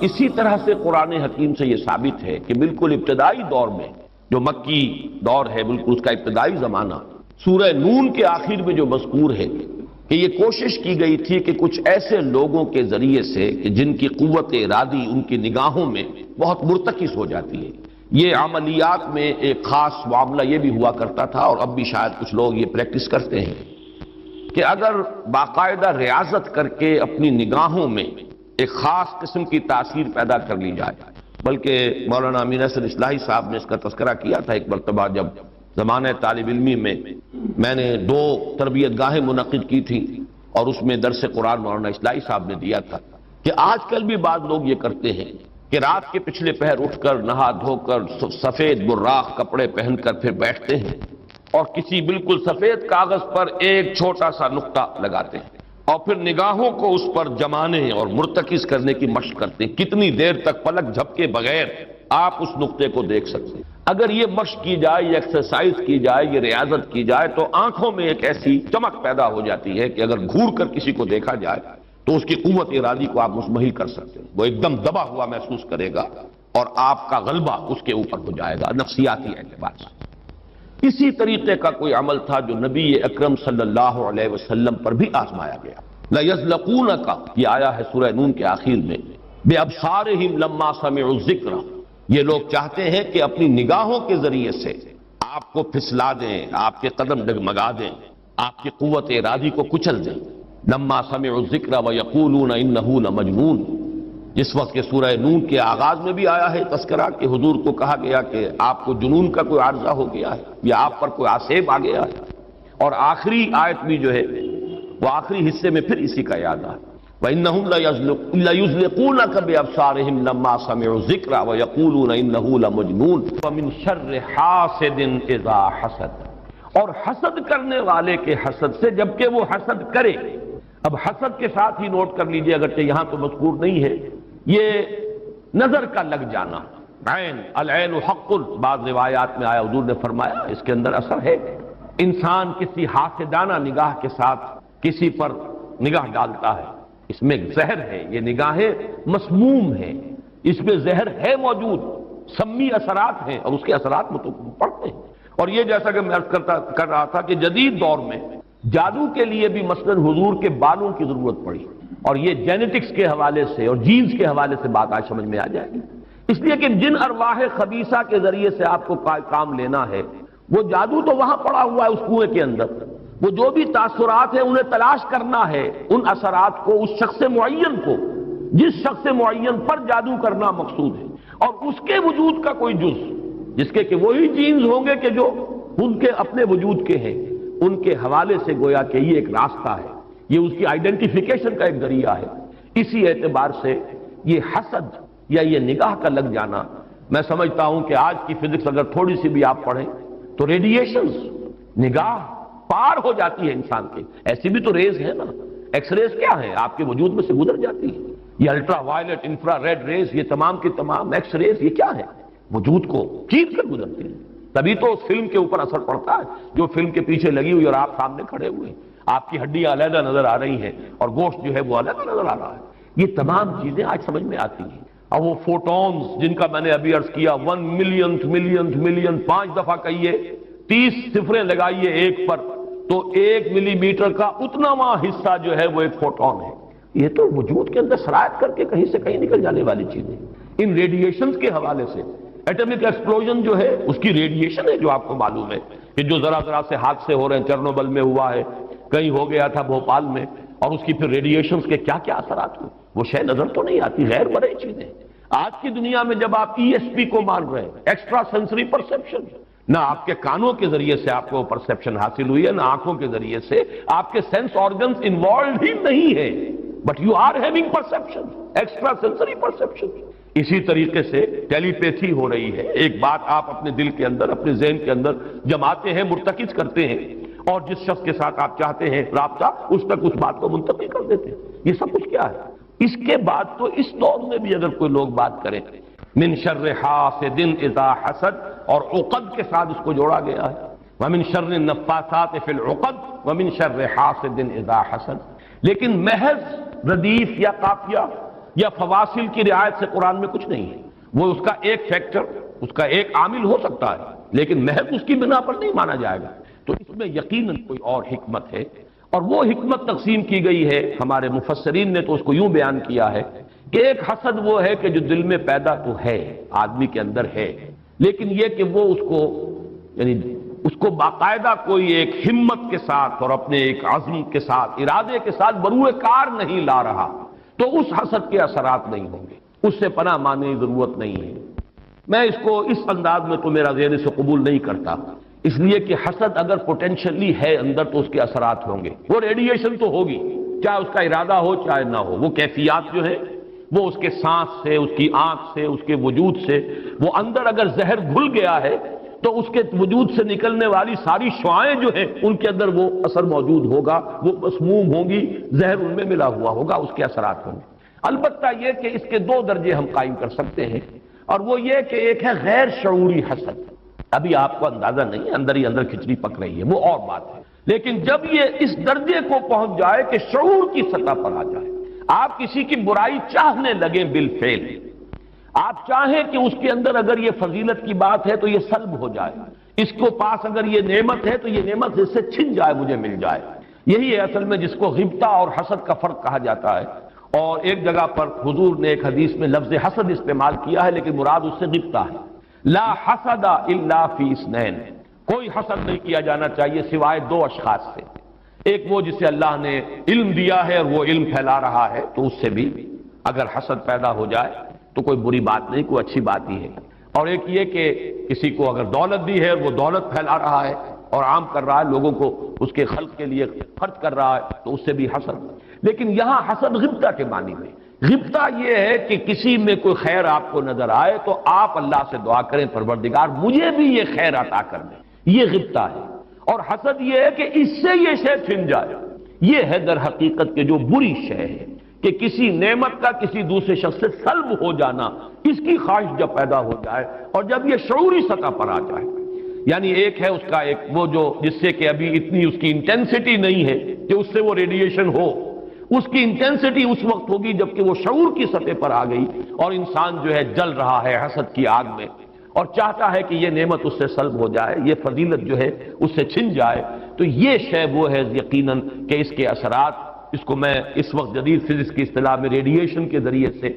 اسی طرح سے قرآن حکیم سے یہ ثابت ہے کہ بالکل ابتدائی دور میں جو مکی دور ہے، بالکل اس کا ابتدائی زمانہ، سورہ نون کے آخر میں جو مذکور ہے کہ یہ کوشش کی گئی تھی کہ کچھ ایسے لوگوں کے ذریعے سے کہ جن کی قوت ارادی ان کی نگاہوں میں بہت مرتکز ہو جاتی ہے، یہ عملیات میں ایک خاص معاملہ یہ بھی ہوا کرتا تھا، اور اب بھی شاید کچھ لوگ یہ پریکٹس کرتے ہیں کہ اگر باقاعدہ ریاضت کر کے اپنی نگاہوں میں ایک خاص قسم کی تاثیر پیدا کر لی جائے، بلکہ مولانا امین احسن اصلاحی صاحب نے اس کا تذکرہ کیا تھا ایک مرتبہ جب زمانہ طالب علمی میں نے 2 تربیت گاہیں منعقد کی تھی، اور اس میں درس قرآن مولانا اصلاحی صاحب نے دیا تھا کہ آج کل بھی بعض لوگ یہ کرتے ہیں کہ رات کے پچھلے پہر اٹھ کر نہا دھو کر سفید براق کپڑے پہن کر پھر بیٹھتے ہیں اور کسی بالکل سفید کاغذ پر ایک چھوٹا سا نقطہ لگاتے ہیں اور پھر نگاہوں کو اس پر جمانے اور مرتکز کرنے کی مشق کرتے ہیں۔ کتنی دیر تک پلک جھپکے بغیر آپ اس نقطے کو دیکھ سکتے ہیں۔ اگر یہ مشق کی جائے، یہ ایکسرسائز کی جائے، یہ ریاضت کی جائے تو آنکھوں میں ایک ایسی چمک پیدا ہو جاتی ہے کہ اگر گھور کر کسی کو دیکھا جائے تو اس کی قوت ارادی کو آپ مزمحل کر سکتے ہیں، وہ ایک دم دبا ہوا محسوس کرے گا اور آپ کا غلبہ اس کے اوپر ہو جائے گا نفسیاتی اعتبار سے۔ اسی طریقے کا کوئی عمل تھا جو نبی اکرم صلی اللہ علیہ وسلم پر بھی آزمایا گیا۔ لَيَزْلَقُونَكَ یہ آیا ہے سورہ نون کے آخر میں، بِأَبْصَارِهِمْ لَمَّا سَمِعُوا الذِّكْرَ، یہ لوگ چاہتے ہیں کہ اپنی نگاہوں کے ذریعے سے آپ کو پھسلا دیں، آپ کے قدم ڈگمگا دیں، آپ کی قوت ارادی کو کچل دیں۔ لما سمعوا الذکر ویقولون انہ لمجنون، جس وقت کہ سورہ نون کے آغاز میں بھی آیا ہے تذکرہ کہ حضور کو کہا گیا کہ آپ کو جنون کا کوئی عارضہ ہو گیا ہے یا آپ پر کوئی آسیب آ گیا ہے، اور آخری آیت بھی جو ہے وہ آخری حصے میں پھر اسی کا یاد آیا، وَإِنَّهُمْ لَيُزْلِقُونَكَ بِأَبْصَارِهِمْ لَمَّا سَمِعُوا الذِّكْرَ وَيَقُولُونَ إِنَّهُ لَمَجْنُونٌ وَمِن شَرِّ حَاسِدٍ إِذَا حَسَدَ، اور حسد کرنے والے کے حسد سے جبکہ وہ حسد کرے۔ اب حسد کے ساتھ ہی نوٹ کر لیجئے، اگرچہ یہاں تو مذکور نہیں ہے، یہ نظر کا لگ جانا، عین العین حق، بعض روایات میں آیا حضور نے فرمایا اس کے اندر اثر ہے۔ انسان کسی حاسدانہ نگاہ کے ساتھ کسی پر نگاہ ڈالتا ہے، اس میں زہر ہے، یہ نگاہیں مسموم ہیں، اس میں زہر ہے موجود، سمی اثرات ہیں اور اس کے اثرات پڑتے ہیں۔ اور یہ جیسا کہ میں عرض کر رہا تھا کہ جدید دور میں جادو کے لیے بھی مثلاً حضور کے بالوں کی ضرورت پڑی، اور یہ جینیٹکس کے حوالے سے اور جینز کے حوالے سے بات آج سمجھ میں آ جائے گی، اس لیے کہ جن ارواح خبیثہ کے ذریعے سے آپ کو کام لینا ہے وہ جادو تو وہاں پڑا ہوا ہے اس کنویں کے اندر، وہ جو بھی تاثرات ہیں انہیں تلاش کرنا ہے، ان اثرات کو اس شخص معین کو، جس شخص معین پر جادو کرنا مقصود ہے، اور اس کے وجود کا کوئی جز جس کے کہ وہی جینز ہوں گے کہ جو ان کے اپنے وجود کے ہیں، ان کے حوالے سے گویا کہ یہ ایک راستہ ہے، یہ اس کی آئیڈینٹیفیکیشن کا ایک ذریعہ ہے۔ اسی اعتبار سے یہ حسد یا یہ نگاہ کا لگ جانا، میں سمجھتا ہوں کہ آج کی فزکس اگر تھوڑی سی بھی آپ پڑھیں تو ریڈیشنز نگاہ پار ہو جاتی ہے انسان کے، ایسی بھی تو ریز ہے نا، ایکس ریز کیا ہے آپ کے وجود میں سے گزر جاتی ہے، یہ ultraviolet infrared rays, یہ تمام کی تمام ایکس ریز، یہ کیا ہے وجود کو چیر کر گزرتی ہے، تبھی تو اس فلم کے اوپر اثر پڑتا ہے جو فلم کے پیچھے لگی ہوئی اور آپ سامنے کھڑے ہوئے ہیں، آپ کی ہڈیاں علیحدہ نظر آ رہی ہیں اور گوشت جو ہے وہ علیحدہ نظر آ رہا ہے، یہ تمام چیزیں آج سمجھ میں آتی ہیں۔ اور وہ فوٹونز جن کا میں نے ابھی عرض کیا 1 ملین 5 دفعہ کہیے، 30 صفریں لگائیے ایک پر تو 1 ملی میٹر کا اتناواں حصہ جو ہے وہ ایک فوٹون ہے، یہ تو وجود کے اندر سرایت کر کے کہیں سے کہیں نکل جانے والی چیزیں۔ ان ریڈیشنز کے حوالے سے ایٹمک ایکسپلوژن جو ہے اس کی ریڈیشن ہے جو آپ کو معلوم ہے کہ جو ذرا ذرا سے حادثے ہو رہے ہیں، چرنوبل میں ہوا ہے، کہیں ہو گیا تھا بھوپال میں، اور اس کی پھر ریڈیشنز کے کیا کیا اثرات ہوئے وہ شے نظر تو نہیں آتی، غیر مرئی چیزیں۔ آج کی دنیا میں جب آپ ESP کو مان رہے ہیں، ایکسٹرا سینسری پرسیپشن، نہ آپ کے کانوں کے ذریعے سے آپ کو پرسیپشن حاصل ہوئی ہے، نہ آنکھوں کے ذریعے سے، آپ کے سینس آرگنز انوالوڈ ہی نہیں ہے، but you are having perception, extra sensory perception. اسی طریقے سے ٹیلی پیتھی ہو رہی ہے، ایک بات آپ اپنے دل کے اندر، اپنے ذہن کے اندر جماتے ہیں، مرتکز کرتے ہیں، اور جس شخص کے ساتھ آپ چاہتے ہیں رابطہ اس تک اس بات کو منتقل کر دیتے ہیں۔ یہ سب کچھ کیا ہے؟ اس کے بعد تو اس دور میں بھی اگر کوئی لوگ بات کریں من شر حاسد اذا حسد، اور عقد کے ساتھ اس کو جوڑا گیا ہے، ومن شر النفاثات فی العقد ومن شر حاسد اذا حسد، لیکن محض ردیف یا قافیہ یا فواصل کی رعایت سے قرآن میں کچھ نہیں ہے. وہ اس کا ایک فیکٹر، اس کا ایک عامل ہو سکتا ہے، لیکن محض اس کی بنا پر نہیں مانا جائے گا. تو اس میں یقیناً کوئی اور حکمت ہے، اور وہ حکمت تقسیم کی گئی ہے. ہمارے مفسرین نے تو اس کو یوں بیان کیا ہے کہ ایک حسد وہ ہے کہ جو دل میں پیدا تو ہے، آدمی کے اندر ہے، لیکن یہ کہ وہ اس کو یعنی اس کو باقاعدہ کوئی ایک ہمت کے ساتھ اور اپنے ایک عزم کے ساتھ، ارادے کے ساتھ بروئے کار نہیں لا رہا، تو اس حسد کے اثرات نہیں ہوں گے. اس سے پناہ مانگنے کی ضرورت نہیں ہے. میں اس کو اس انداز میں تو میرا ذہن سے قبول نہیں کرتا، اس لیے کہ حسد اگر پوٹینشلی ہے اندر تو اس کے اثرات ہوں گے. وہ ریڈیشن تو ہوگی، چاہے اس کا ارادہ ہو چاہے نہ ہو. وہ کیفیات جو ہے وہ اس کے سانس سے، اس کی آنکھ سے، اس کے وجود سے، وہ اندر اگر زہر گھل گیا ہے تو اس کے وجود سے نکلنے والی ساری شعاعیں جو ہیں ان کے اندر وہ اثر موجود ہوگا، وہ مسموم ہوں گی، زہر ان میں ملا ہوا ہوگا، اس کے اثرات ہوں گے. البتہ یہ کہ اس کے دو درجے ہم قائم کر سکتے ہیں، اور وہ یہ کہ ایک ہے غیر شعوری حسد. ابھی آپ کو اندازہ نہیں، اندر ہی اندر کھچڑی پک رہی ہے، وہ اور بات ہے. لیکن جب یہ اس درجے کو پہنچ جائے کہ شعور کی سطح پر آ جائے، آپ کسی کی برائی چاہنے لگیں بالفعل، آپ چاہیں کہ اس کے اندر اگر یہ فضیلت کی بات ہے تو یہ سلب ہو جائے، اس کو پاس اگر یہ نعمت ہے تو یہ نعمت اس سے چھن جائے، مجھے مل جائے. یہی ہے اصل میں جس کو غبطہ اور حسد کا فرق کہا جاتا ہے. اور ایک جگہ پر حضور نے ایک حدیث میں لفظ حسد استعمال کیا ہے، لیکن مراد اس سے غبطہ ہے. لا حسد الا فی اثنین، کوئی حسد نہیں کیا جانا چاہیے سوائے دو اشخاص سے. ایک وہ جسے اللہ نے علم دیا ہے اور وہ علم پھیلا رہا ہے، تو اس سے بھی اگر حسد پیدا ہو جائے تو کوئی بری بات نہیں، کوئی اچھی بات ہی ہے. اور ایک یہ کہ کسی کو اگر دولت دی ہے اور وہ دولت پھیلا رہا ہے اور عام کر رہا ہے، لوگوں کو اس کے خلق کے لیے خرچ کر رہا ہے، تو اس سے بھی حسد. لیکن یہاں حسد غبطہ کے معنی میں، غبطہ یہ ہے کہ کسی میں کوئی خیر آپ کو نظر آئے تو آپ اللہ سے دعا کریں پروردگار مجھے بھی یہ خیر عطا کر دیں، یہ غبطہ ہے. اور حسد یہ ہے کہ اس سے یہ شے چھن جائے. یہ ہے در حقیقت کہ جو بری شے ہے کہ کسی نعمت کا کسی دوسرے شخص سے سلب ہو جانا، اس کی خواہش جب پیدا ہو جائے اور جب یہ شعوری سطح پر آ جائے. یعنی ایک ہے اس کا ایک وہ جو جس سے کہ ابھی اتنی اس کی انٹینسٹی نہیں ہے کہ اس سے وہ ریڈیشن ہو، اس کی انٹینسٹی اس وقت ہوگی جب کہ وہ شعور کی سطح پر آ گئی اور انسان جو ہے جل رہا ہے حسد کی آگ میں اور چاہتا ہے کہ یہ نعمت اس سے سلب ہو جائے، یہ فضیلت جو ہے اس سے چھن جائے. تو یہ شے وہ ہے یقیناً کہ اس کے اثرات، اس کو میں اس وقت جدید فزکس کی اصطلاح میں ریڈیشن کے ذریعے سے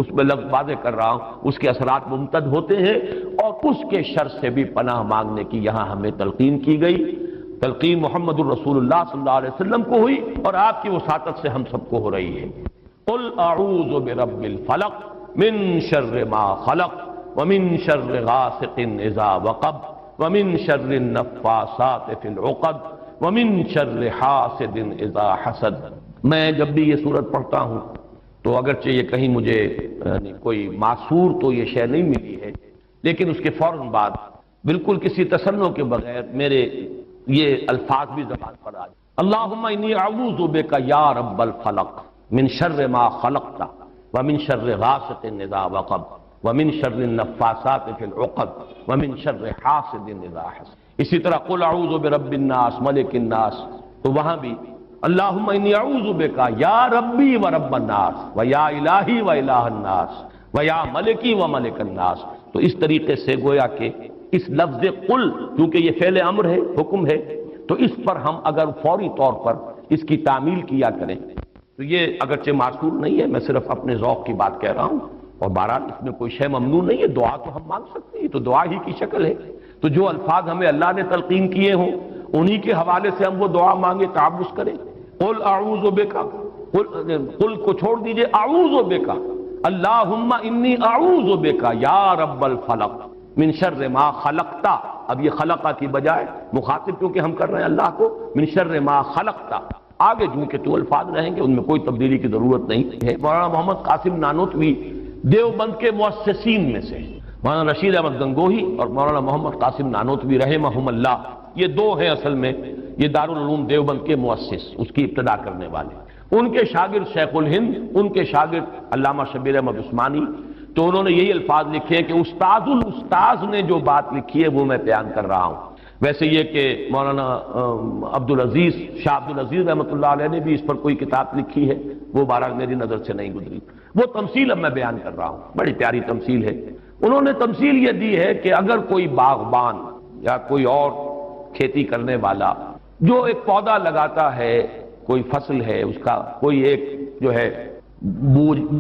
اس میں لفظ واضح کر رہا ہوں، اس کے اثرات ممتد ہوتے ہیں. اور اس کے شر سے بھی پناہ مانگنے کی یہاں ہمیں تلقین کی گئی. تلقین محمد الرسول اللہ صلی اللہ علیہ وسلم کو ہوئی اور آپ کی وساطت سے ہم سب کو ہو رہی ہے. قل اعوذ برب الفلق من شر ما خلق ومن شر غاسق اذا وقب ومن شر النفاثات في العقد ومن شر حاسد اذا حسد. میں جب بھی یہ سورت پڑھتا ہوں تو اگرچہ یہ کہیں مجھے کوئی معصور تو یہ شے نہیں ملی ہے، لیکن اس کے فوراً بعد بالکل کسی تصنع کے بغیر میرے یہ الفاظ بھی زبان پر آ جائے. اللہم انی اعوذ بک یا رب الفلق من شر ما خلقت ومن شر غاسق اذا وقب ومن شر النفاثات فی العقد ومن شر حاسد اذا حسد. اسی طرح قل اعوذ برب الناس ملک الناس، تو وہاں بھی اللہم انی اعوذ بک یا ربی و رب الناس و یا الہی و الہ الناس و یا ملکی و ملک الناس. تو اس طریقے سے گویا کہ اس لفظ قل کیونکہ یہ فعل امر ہے، حکم ہے، تو اس پر ہم اگر فوری طور پر اس کی تعمیل کیا کریں تو یہ اگرچہ معصور نہیں ہے، میں صرف اپنے ذوق کی بات کہہ رہا ہوں. اور بہرحال اس میں کوئی شے ممنوع نہیں ہے، دعا تو ہم مانگ سکتے ہیں، تو دعا ہی کی شکل ہے. تو جو الفاظ ہمیں اللہ نے تلقین کیے ہوں انہی کے حوالے سے ہم وہ دعا مانگے، تعوذ کریں. قل اعوذ بک، قل کو چھوڑ دیجئے، اعوذ بک اللہم انی اعوذ بک یا رب الفلق من شر ما خلقتا. اب یہ خلقہ کی بجائے مخاطب کیونکہ ہم کر رہے ہیں اللہ کو، من شر ما خلقتا. آگے جو کہ تو الفاظ رہیں گے ان میں کوئی تبدیلی کی ضرورت نہیں ہے. مولانا محمد قاسم نانوتوی دیوبند کے مؤسسین میں سے، مولانا رشید احمد گنگوہی اور مولانا محمد قاسم نانوتوی رحمہم اللہ، یہ دو ہیں اصل میں یہ دارالعلوم دیوبند کے مؤسس، اس کی ابتدا کرنے والے. ان کے شاگرد شیخ الہند، ان کے شاگرد علامہ شبیر احمد عثمانی، تو انہوں نے یہی الفاظ لکھے ہیں کہ استاذ الاستاذ نے جو بات لکھی ہے وہ میں بیان کر رہا ہوں. ویسے یہ کہ مولانا عبدالعزیز شاہ عبدالعزیز رحمۃ اللہ علیہ نے بھی اس پر کوئی کتاب لکھی ہے، وہ بہرحال میری نظر سے نہیں گزری۔ وہ تمثیل اب میں بیان کر رہا ہوں، بڑی پیاری تمثیل ہے۔ انہوں نے تمثیل یہ دی ہے کہ اگر کوئی باغبان یا کوئی اور کھیتی کرنے والا جو ایک پودا لگاتا ہے، کوئی فصل ہے اس کا، کوئی ایک جو ہے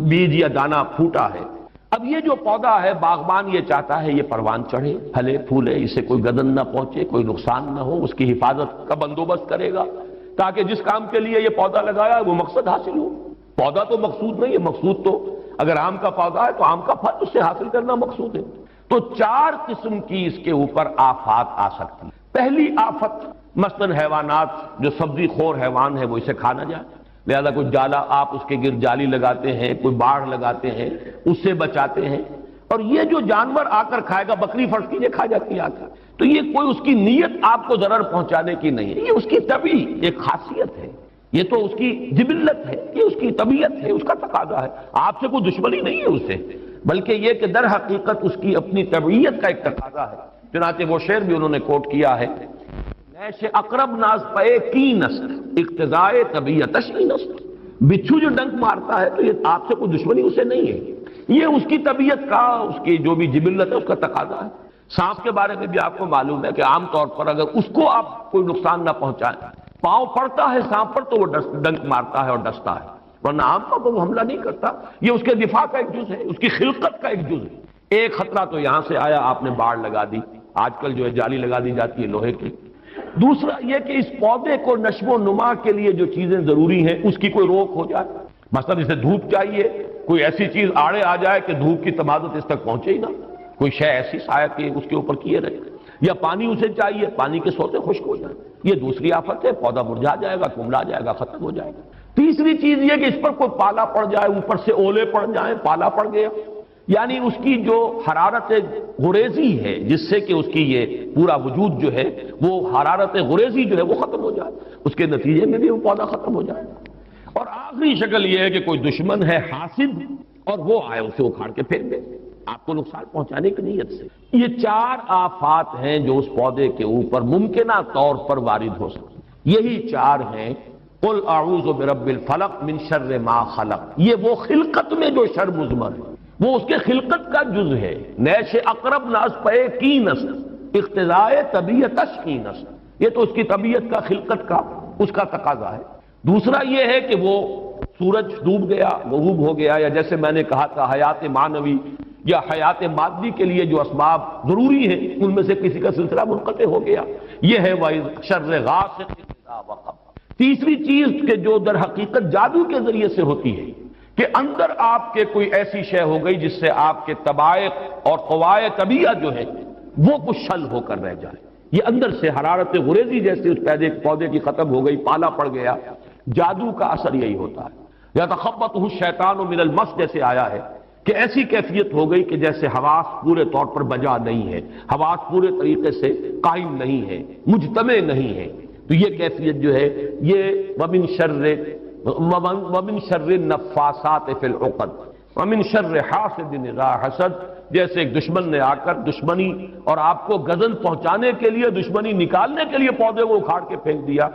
بیج یا دانہ پھوٹا ہے، اب یہ جو پودا ہے باغبان یہ چاہتا ہے یہ پروان چڑھے، پھلے پھولے، اسے کوئی گدن نہ پہنچے، کوئی نقصان نہ ہو، اس کی حفاظت کا بندوبست کرے گا تاکہ جس کام کے لیے یہ پودا لگایا وہ مقصد حاصل ہو۔ پودا تو مقصود نہیں ہے، مقصود تو اگر آم کا پودا ہے تو آم کا پھل اس سے حاصل کرنا مقصود ہے۔ تو 4 قسم کی اس کے اوپر آفات آ سکتی۔ پہلی آفت مثلاً حیوانات، جو سبزی خور حیوان ہے وہ اسے کھا نہ جائے، لہذا کوئی جالا آپ اس کے گرد جالی لگاتے ہیں، کوئی باڑ لگاتے ہیں، اس سے بچاتے ہیں۔ اور یہ جو جانور آ کر کھائے گا، بکری فرض کیجیے کھا جاتی ہے آ کر، تو یہ کوئی اس کی نیت آپ کو ضرر پہنچانے کی نہیں ہے، یہ اس کی طبعی ایک خاصیت ہے، یہ تو اس کی جبلت ہے، یہ اس کی طبیعت ہے، اس کا تقاضا ہے، آپ سے کوئی دشمنی نہیں ہے اس سے، بلکہ یہ کہ در حقیقت اس کی اپنی طبیعت کا ایک تقاضا ہے۔ چنانچہ وہ شعر بھی انہوں نے کوٹ کیا ہے، نیش اقرب ناز پے کی نسل اقتضائے طبیعتش کی نسل، بچھو جو ڈنک مارتا ہے تو یہ آپ سے کوئی دشمنی اسے نہیں ہے، یہ اس کی طبیعت کا، اس کی جو بھی جبلت ہے اس کا تقاضا ہے۔ سانپ کے بارے میں بھی آپ کو معلوم ہے کہ عام طور پر اگر اس کو آپ کوئی نقصان نہ پہنچائیں، پاؤں پڑتا ہے سانپ پر تو وہ ڈنک مارتا ہے اور ڈستا ہے، ورنہ عام طور پر وہ حملہ نہیں کرتا، یہ اس کے دفاع کا ایک جز ہے، اس کی خلقت کا ایک جز ہے۔ ایک خطرہ تو یہاں سے آیا، آپ نے باڑ لگا دی، آج کل جو ہے جالی لگا دی جاتی ہے لوہے کی۔ دوسرا یہ کہ اس پودے کو نشو و نما کے لیے جو چیزیں ضروری ہیں اس کی کوئی روک ہو جائے، مثلا اسے دھوپ چاہیے، کوئی ایسی چیز آڑے آ جائے کہ دھوپ کی تمادت اس تک پہنچے ہی نہ، کوئی شے ایسی سایہ کی اس کے اوپر کیے رہے، یا پانی اسے چاہیے، پانی کے سوتے خشک ہو جائیں، یہ دوسری آفت ہے، پودا مرجھا جائے گا، کملا جائے گا، ختم ہو جائے گا۔ تیسری چیز یہ کہ اس پر کوئی پالا پڑ جائے، اوپر سے اولے پڑ جائیں، پالا پڑ گیا، یعنی اس کی جو حرارت غریزی ہے جس سے کہ اس کی یہ پورا وجود جو ہے وہ حرارت غریزی جو ہے وہ ختم ہو جائے، اس کے نتیجے میں بھی وہ پودا ختم ہو جائے گا۔ اور آخری شکل یہ ہے کہ کوئی دشمن ہے حاسد اور وہ آئے اسے اکھاڑ کے پھینک دے آپ کو نقصان پہنچانے کی نیت سے۔ یہ 4 آفات ہیں جو اس پودے کے اوپر ممکنہ طور پر وارد ہو سکتی، یہی 4 ہیں۔ قل اعوذ برب الفلق من شر ما خلق، یہ وہ خلقت میں جو شر مضمر ہے، وہ اس کے خلقت کا جز ہے۔ نیش اقرب ناز پے کی نسل اقتضائے طبیعتش کی نسل، یہ تو اس کی طبیعت کا، خلقت کا، اس کا تقاضا ہے۔ دوسرا یہ ہے کہ وہ سورج ڈوب گیا، غروب ہو گیا، یا جیسے میں نے کہا تھا حیات معنوی یا حیات مادی کے لیے جو اسباب ضروری ہیں ان میں سے کسی کا سلسلہ منقطع ہو گیا، یہ ہے شر غاسق اذا وقب۔ تیسری چیز کہ جو در حقیقت جادو کے ذریعے سے ہوتی ہے کہ اندر آپ کے کوئی ایسی شے ہو گئی جس سے آپ کے طبائق اور قوائے طبیعت جو ہے وہ کچھ شل ہو کر رہ جائے، یہ اندر سے حرارت غریزی جیسے اس پودے کی ختم ہو گئی، پالا پڑ گیا، جادو کا اثر یہی ہوتا ہے۔ یا تخبطہ الشیطان من المس جیسے آیا ہے کہ ایسی کیفیت ہو گئی کہ جیسے حواس پورے طور پر بجا نہیں ہے، حواس پورے طریقے سے قائم نہیں ہے، مجتمع نہیں ہے، تو یہ کیفیت جو ہے یہ ومن شر النفاثات فی العقد ومن شر حاسد اذا حسد، جیسے ایک دشمن نے آ کر دشمنی اور آپ کو غضب پہنچانے کے لیے، دشمنی نکالنے کے لیے پودے کو اکھاڑ کے پھینک دیا،